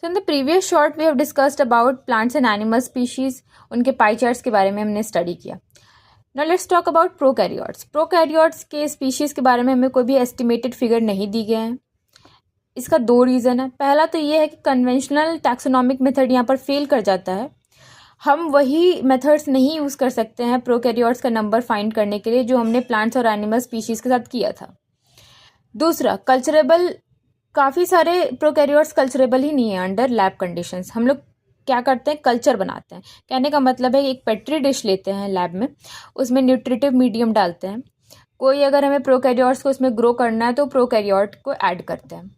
So in the previous short we have discussed about plants and animal species, उनके pie charts के बारे में हमने स्टडी किया. Now let's talk about prokaryotes. Prokaryotes के species के बारे में हमें कोई भी एस्टिमेटेड फिगर नहीं दी गए हैं. इसका दो रीज़न है. पहला तो ये है कि कन्वेंशनल टैक्सोनॉमिक मेथड यहाँ पर फेल कर जाता है. हम वही मेथड्स नहीं यूज़ कर सकते हैं प्रोकैरियोट्स का नंबर फाइंड करने के लिए जो हमने प्लांट्स और एनिमल स्पीशीज़ के साथ किया था. दूसरा, कल्चरेबल, काफ़ी सारे प्रोकैरियोट्स कल्चरेबल ही नहीं है अंडर लैब कंडीशंस. हम लोग क्या करते हैं, कल्चर बनाते हैं. कहने का मतलब है एक पेट्री डिश लेते हैं लैब में, उसमें न्यूट्रिटिव मीडियम डालते हैं. कोई अगर हमें प्रोकैरियोट्स को उसमें ग्रो करना है तो प्रोकैरियोट को ऐड करते हैं.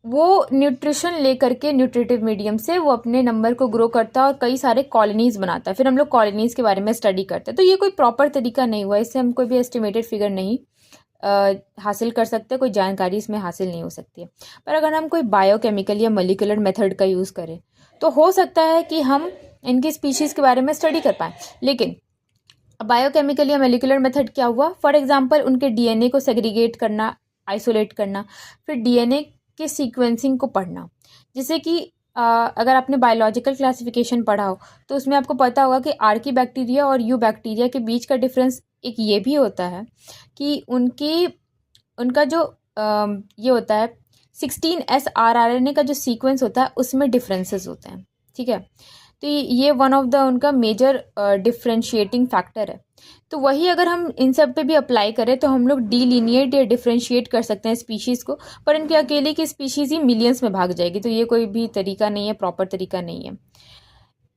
वो न्यूट्रिशन लेकर के न्यूट्रिटिव मीडियम से वो अपने नंबर को ग्रो करता है और कई सारे कॉलोनीज बनाता है. फिर हम लोग कॉलोनीज के बारे में स्टडी करते हैं. तो ये कोई प्रॉपर तरीका नहीं हुआ, इससे हम कोई भी एस्टिमेटेड फिगर नहीं हासिल कर सकते, कोई जानकारी इसमें हासिल नहीं हो सकती है. पर अगर हम कोई बायोकेमिकल या मोलिकुलर मेथड का यूज़ करें तो हो सकता है कि हम इनकी स्पीशीज़ के बारे में स्टडी कर पाएँ. लेकिन बायोकेमिकल या मोलिकुलर मेथड क्या हुआ, फॉर एग्जांपल उनके डीएनए को सेग्रीगेट करना, आइसोलेट करना, फिर डीएनए के सीक्वेंसिंग को पढ़ना. जैसे कि अगर आपने बायोलॉजिकल क्लासिफिकेशन पढ़ा हो तो उसमें आपको पता होगा कि आर्की बैक्टीरिया और यू बैक्टीरिया के बीच का डिफरेंस एक ये भी होता है कि उनका जो ये होता है 16S rRNA का जो सीक्वेंस होता है उसमें डिफरेंसेस होते हैं. ठीक है, तो ये वन ऑफ द उनका मेजर डिफ्रेंशिएटिंग फैक्टर है. तो वही अगर हम इन सब पे भी अप्लाई करें तो हम लोग डीलिनिएट या डिफ्रेंशिएट कर सकते हैं स्पीशीज़ को, पर इनके अकेले की स्पीशीज़ ही मिलियंस में भाग जाएगी. तो ये कोई भी तरीका नहीं है, प्रॉपर तरीका नहीं है.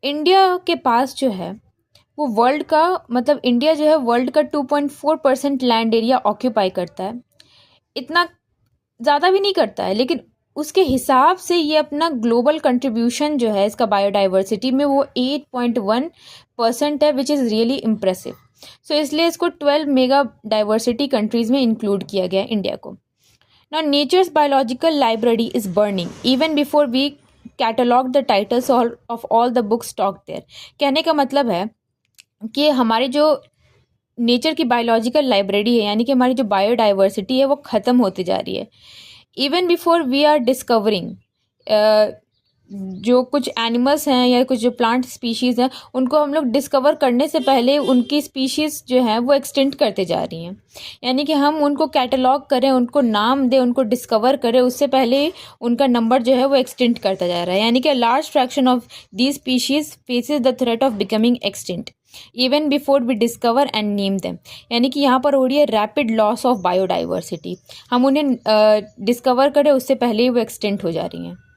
इंडिया के पास जो है वो वर्ल्ड का, मतलब इंडिया जो है वर्ल्ड का 2.4% लैंड एरिया ऑक्यूपाई करता है. इतना ज़्यादा भी नहीं करता है, लेकिन उसके हिसाब से ये अपना ग्लोबल कंट्रीब्यूशन जो है इसका बायोडाइवर्सिटी में वो 8.1% है, which is really impressive. So इसलिए इसको 12 मेगा डाइवर्सिटी कंट्रीज़ में इंक्लूड किया गया है इंडिया को. Now nature's biological library is burning even before we catalogue the titles of all the books stock there. कहने का मतलब है कि हमारी जो नेचर की बायोलॉजिकल लाइब्रेरी है, यानी कि हमारी जो बायोडाइवर्सिटी है वो ख़त्म होती जा रही है. Even before we are discovering, जो कुछ एनिमल्स हैं या कुछ जो प्लांट स्पीशीज़ हैं उनको हम लोग डिस्कवर करने से पहले उनकी स्पीशीज़ जो हैं वो एक्सटेंड करते जा रही हैं. यानी कि हम उनको कैटलॉग करें, उनको नाम दें, उनको डिस्कवर करें, उससे पहले उनका नंबर जो है वो एक्सटेंड करता जा रहा है. यानी कि large fraction of these species faces the threat of becoming extinct even before we discover and name them. यानी कि यहाँ पर हो रही है रैपिड लॉस ऑफ बायोडाइवर्सिटी. हम उन्हें डिस्कवर करें उससे पहले ही वो एक्सटेंट हो जा रही हैं.